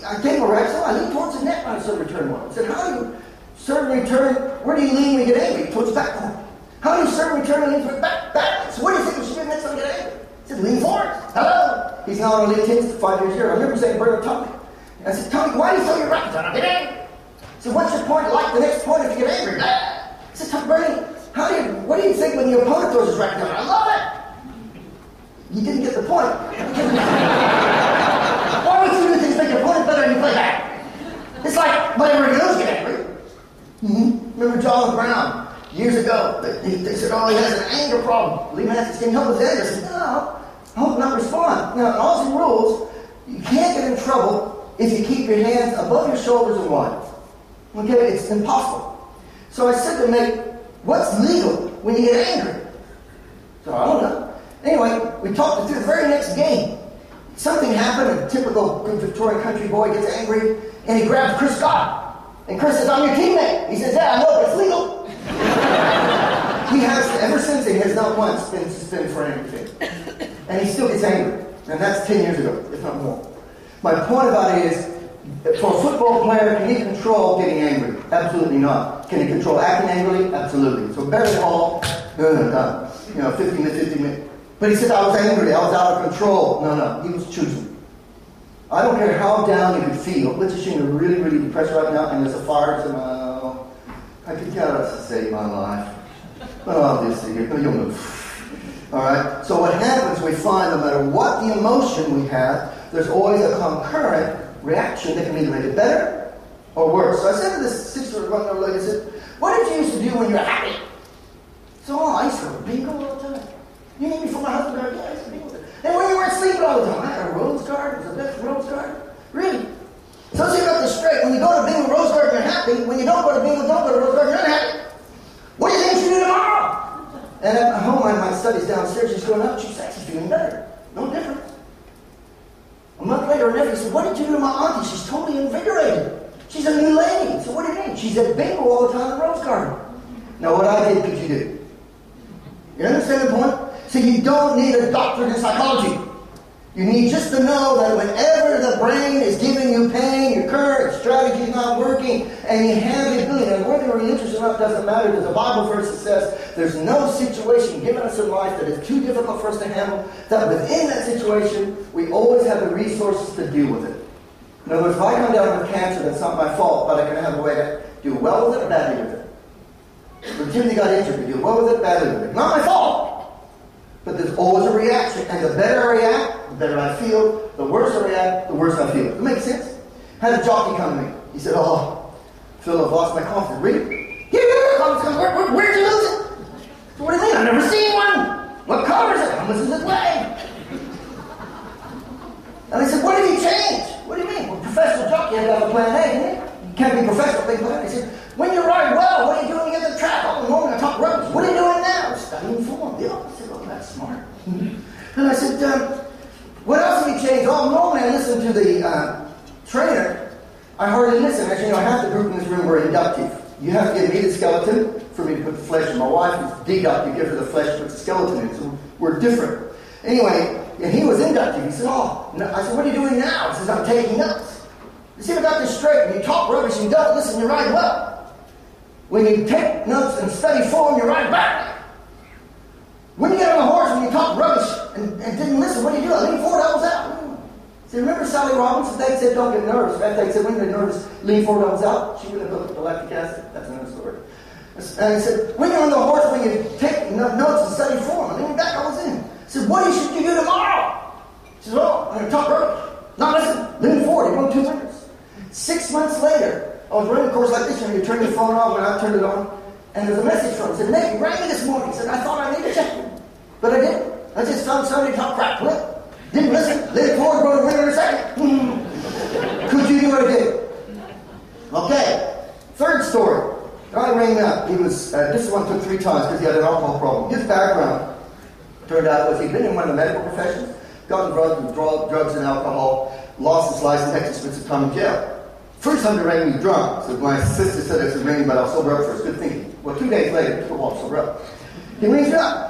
I came around, so I leaned towards the net when I serve return one. I said, how do you serve and return? Where do you lean when you get angry? Towards the back corner. How do you serve and return and lean towards the back? So what do you think we should do next time we get angry? I said, lean forward. Hello. He's now on elite teams 5 years here. I remember saying, Bernard Tommy. I said, Tommy, why do you throw your rackets? I don't get angry. He said, what's your point? Like the next point if you get angry. I said, Tommy, Bernie, what do you think when your opponent throws his racket down? I love it. You didn't get the point. Why would you do things make your opponent better and you play back? It's like whenever he goes get angry. Remember John Brown years ago? They said, oh, he has an anger problem. Lee Matthews, can you help with anger? I said, no, I hope not respond. Now, in all the rules, you can't get in trouble if you keep your hands above your shoulders and wide. Okay, it's impossible. So I said to Mick, what's legal when you get angry? So I don't know. Anyway, we talked it through the very next game. Something happened, a typical good Victorian country boy gets angry, and he grabs Chris Scott. And Chris says, I'm your teammate. He says, yeah, I know, but it's legal. He has, ever since, he has not once been suspended for anything. And he still gets angry. And that's 10 years ago, if not more. My point about it is, for a football player, can he control getting angry? Absolutely not. Can he control acting angrily? Absolutely. So Barry Hall, done. 15 to 50 minutes. But he said, I was angry, I was out of control. No, he was choosing. I don't care how down you could feel. Let's assume you're really, really depressed right now, and there's a fire tomorrow. I could count us to save my life. Well, I'll just sit here. You'll move. All right? So what happens, we find no matter what the emotion we have, there's always a concurrent reaction that can either make it better or worse. So I said to this sister-in-law lady, I said, what did you used to do when you're happy? So, I used to bingo all the time. You need me for my husband? Yeah, I used to bingo. And when you weren't sleeping all the time, I had a rose garden. It was the best rose garden. Really? So let's get this straight. When you go to bingo rose garden, you're happy. When you don't go to bingo, don't go to rose garden, you're unhappy. What do you think you should do tomorrow? And at home, my study's downstairs. She's going up. She's actually feeling better. No different. A month later, her nephew said, what did you do to my auntie? She's totally invigorated. She's a new lady. So what do you mean? She's at bingo all the time in the rose garden. Now, what I did, could you do? You understand the point? So you don't need a doctorate in psychology. You need just to know that whenever the brain is giving you pain, your current strategy is not working, and you have the ability, and whether you're religious or not doesn't matter, there's a Bible verse that says there's no situation given us in life that is too difficult for us to handle, that within that situation, we always have the resources to deal with it. In other words, if I come down with cancer, that's not my fault, but I can have a way to do well with it or badly with it. When Timothy got injured, we do well with it, badly with it. Not my fault! But there's always a reaction, and the better I react, the better I feel. The worse I react, the worse I feel. Does that make sense? Had a jockey come to me. He said, oh, Phil, I've lost my confidence. Really? Yeah, where'd you lose it? So what do you mean? I've never seen one. What color is it? How much is it weigh? And I said, what did he change? What do you mean? Well, professional jockey had to have a plan A, didn't he? You can't be professional, big plan. He said, when you ride well, what are you doing to get the track? Oh, normally I talk rubbish. What are you doing now? Studying form. Yeah. I said, oh, that's smart. And I said, what else have you changed? Oh, normally I listen to the trainer. I hardly listen. As you know, half the group in this room were inductive. You have to give me the skeleton for me to put the flesh in. My wife is deductive. You give her the flesh, put the skeleton in. So we're different. Anyway, and he was inductive. He said, oh. No. I said, what are you doing now? He says, I'm taking notes. You see, I got this straight. When you talk rubbish and you don't listen, you ride well. When you take notes and study form, you ride back. When you get on the horse and you talk rubbish and didn't listen, what do you do? I lean forward, elbows out. See, remember Sally Robbins? They said, don't get nervous. In fact, they said, when you're nervous, lean forward, elbows out. She wouldn't have looked at the lactic acid. That's another story. And he said, when you're on the horse, when you take notes and study form, lean back, elbows in. He said, what should you do tomorrow? He said, oh, I'm going to talk rubbish. No, listen, lean forward. You won 2 minutes. 6 months later, I was running a course like this, and you turn your phone off, and I turned it on, and there's a message from him. He said, Nick, you rang me this morning. He said, I thought I needed to check you. But I didn't. I just found somebody talk crap. What? Didn't listen. Let it forward, go to winner in a second. Could you do what I did? Okay. Third story. Guy rang me up. He was, this one took 3 times because he had an alcohol problem. His background, turned out, was he'd been in one of the medical professions, got involved with drugs and alcohol, lost his license, actually spent some time in jail. First time they rang me drunk. So my sister said I should ring him, but I'll sober up first. Good thinking. Well, 2 days later, he walked sober up. He rings me up.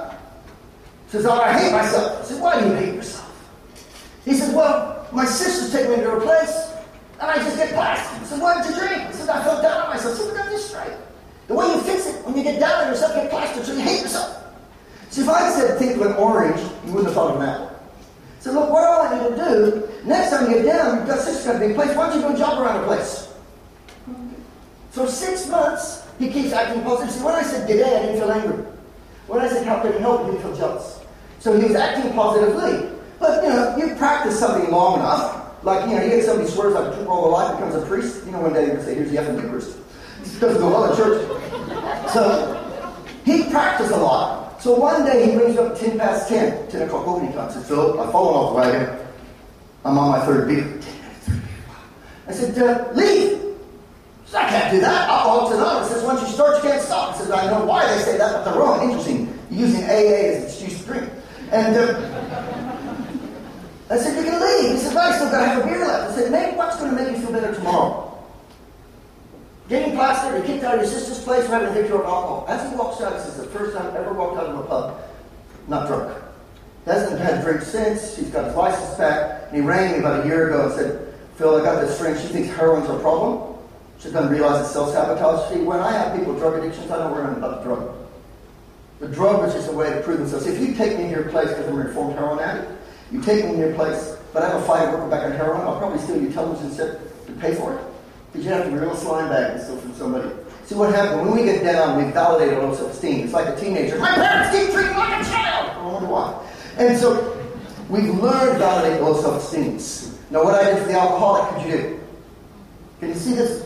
Says, oh, I hate myself. I said, why do you hate yourself? He said, well, my sister's taking me to her place, and I just get plastered. I said, why did you drink? He said, I felt down on myself. I said, we got this straight. The way you fix it, when you get down on yourself, you get plastered, so you hate yourself. See, if I had said, think of an orange, you wouldn't have thought of an apple. So look, what I want you to do, next time you get down, you've got sister's got a big place, why don't you go jog around the place? So 6 months, he keeps acting positive. See, when I said today, I didn't feel angry. When I said how could he help, he didn't feel jealous. So he was acting positively. But, you practice something long enough, like, you get somebody who swears like a trooper all their life, becomes a priest. One day you're going to say, here's the effing Eucharist. He doesn't go well in church. So he practiced a lot. So one day he brings me up 10 past 10, 10 o'clock over, he comes and said, Phil, I've fallen off the wagon. I'm on my 3rd beer. I said, leave. He said, I can't do that. Alcoholics Anonymous says once you start, you can't stop. He says, I know why they say that, but they're wrong. Interesting. You're using AA as an excuse to drink. And I said, you're going to leave. He said, but I still got to have a beer left. I said, maybe what's going to make you feel better tomorrow? Getting plastered or kicked out of your sister's place or having a victory of alcohol. As he walks out, he says, the first time I ever walked out of a pub, not drunk. He hasn't had a drink since. He's got his license back. And he rang me about a year ago and said, Phil, I got this friend. She thinks heroin's a problem. She doesn't realize it's self-sabotage. See, when I have people with drug addictions, I don't worry about the drug. The drug was just a way to prove themselves. If you take me in your place because I'm a reformed heroin addict, you take me in your place, but I have a fight worker back on heroin, I'll probably steal your television set to pay for it. Because you have to be a real slime bag and steal from somebody. See what happens when we get down, we validate our low self-esteem. It's like a teenager. My parents keep treating me like a child. I wonder why. And so we've learned to validate low self-esteem. Now what I did for the alcoholic, could you do? Can you see this?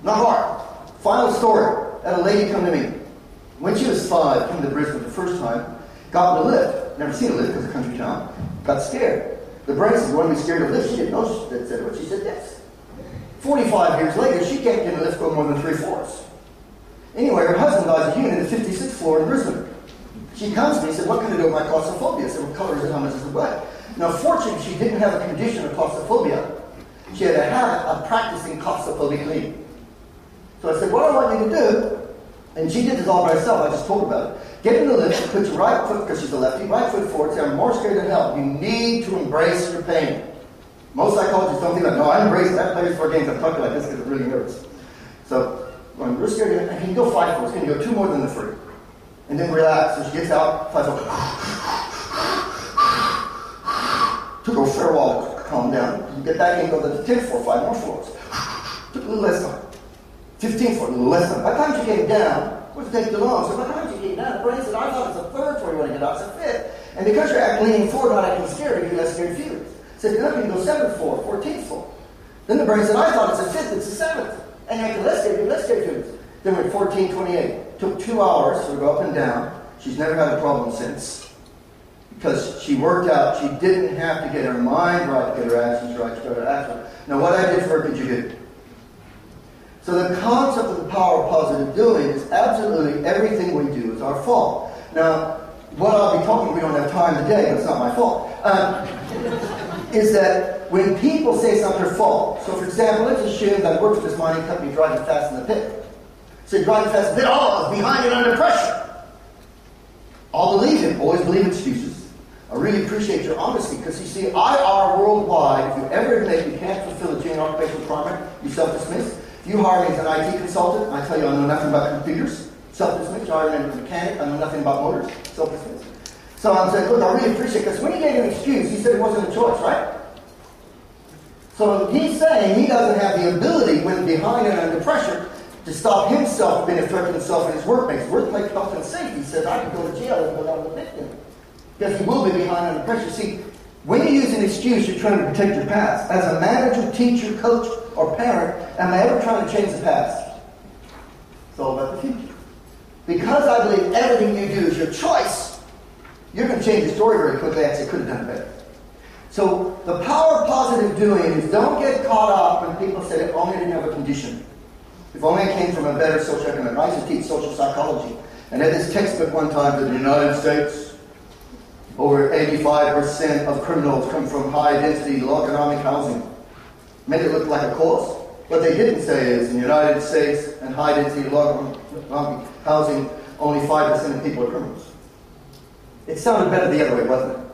Not hard. Final story. I had a lady come to me. When she was 5, came to Brisbane the first time, got in a lift. Never seen a lift because it's a country town. Got scared. The brain said, you want to be scared of lifts? She didn't know that said what. She said yes. 45 years later, she can't get in a lift go more than 3 floors. Anyway, her husband buys a unit at the 56th floor in Brisbane. She comes to me and said, what can I do with my claustrophobia? I said, what color is it? How much is it weigh? Now, fortunately, she didn't have a condition of claustrophobia. She had a habit of practicing claustrophobic leading. So I said, what I want you to do, and she did this all by herself, I just told her about it. Get in the lift, put your right foot, because she's a lefty, right foot forward, say, I'm more scared than hell. You need to embrace your pain. Most psychologists don't think that. No, I embrace that place for games. I'm talking like this because I'm really nervous. So, when we're scared, can you go 5 floors? Can you go 2 more than the 3? And then relax. So she gets out, 5 floors. Took a fair while to calm down. You get back in, go to the 10th floor, 5 more floors. Took a little less time. 15th floor, a little less time. By the time she came down, it would take too long. So by the time she came down, the brain said, I thought it's a 3rd floor you want to get out, it's a 5th. And because you're acting leaning forward, not acting scared, you get less scared feelings. Said, you're not going to go 7th floor, 14th floor. Then the brain said, I thought it's a 5th, it's a 7th. And you acted less scared, you get less scared feelings. Then we're at 1428. Took 2 hours to go up and down. She's never had a problem since. Because she worked out, she didn't have to get her mind right to get her actions right, to get her actions right. Now what I did for her, could you do? So the concept of the power of positive doing is absolutely everything we do is our fault. Now, what I'll be talking, we don't have time today, but it's not my fault, is that when people say it's not their fault, so for example, let's assume that I work for this mining company driving fast in the pit. So driving fast in the pit, oh, I was behind it under pressure. I'll believe him, always believe excuses. I really appreciate your honesty, because you see, IR worldwide, if you ever admit you can't fulfill a genuine occupational requirement, you self-dismiss. If you hire me as an IT consultant, I tell you I know nothing about computers, self-dismiss. You hire me as a mechanic, I know nothing about motors, self-dismiss. So I'm saying, look, I really appreciate it, because when he gave an excuse, he said it wasn't a choice, right? So he's saying he doesn't have the ability, when behind and under pressure, to stop himself from being a threat to himself and his workmates. Workplace health and safety. He says, I can go to jail and go down to the victim. Because he will be behind under pressure. See, when you use an excuse, you're trying to protect your past. As a manager, teacher, coach, or parent, am I ever trying to change the past? It's all about the future. Because I believe everything you do is your choice, you're going to change your story very quickly. Actually, could have done it better. So the power of positive doing is don't get caught up when people say, if only I didn't have a condition. If only I came from a better socioeconomic. I used to teach social psychology. And I had this textbook one time that in the United States, over 85% of criminals come from high-density, low-economic housing. Made it look like a cause. What they didn't say is, in the United States and high-density, low-economic housing, only 5% of people are criminals. It sounded better the other way, wasn't it?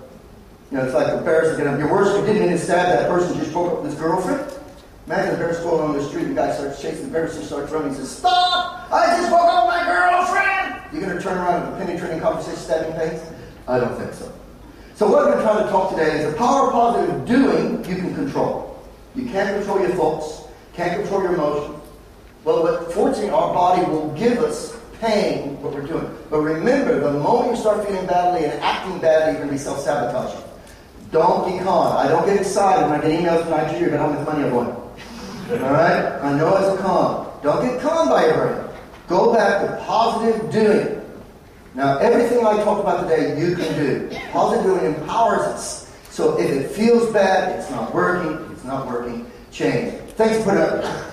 You know, it's like the parents are going to be worse. If you didn't stab that person who just broke up with his girlfriend. Imagine the parents going on the street, and the guy starts chasing the parents and starts running and says, stop! I just broke up with my girlfriend! You're going to turn around and have a penetrating conversation, stabbing pains? I don't think so. So what I'm going to try to talk today is the power of positive doing you can control. You can't control your thoughts, can't control your emotions. Well, but fortunately, our body will give us pain, what we're doing. But remember, the moment you start feeling badly and acting badly, you're going to be self-sabotaging. Don't be calm. I don't get excited when I get emails from Nigeria about how much money I won. All right? I know it's a calm. Don't get calmed by your brain. Go back to positive doing. Now, everything I talked about today, you can do. Positive doing empowers us. So if it feels bad, it's not working, change. Thanks for putting up.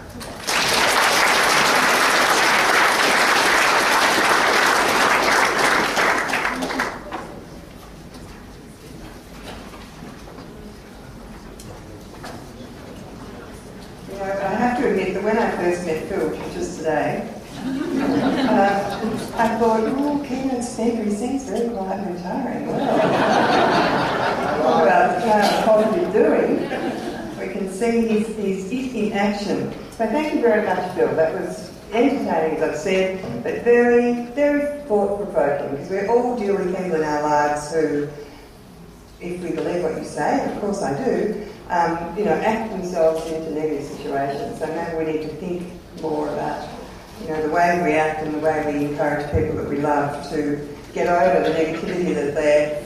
I thought, oh, keynote speaker, he seems very quiet and retiring. Well, talk about the kind of positive doing. We can see he's in action. So thank you very much, Phil. That was entertaining, as I've said, but very, very thought-provoking, because we're all dealing with people in our lives who, if we believe what you say, and of course I do, act themselves into negative situations. So maybe we need to think more about, the way we act and the way we encourage people that we love to get over the negativity that they're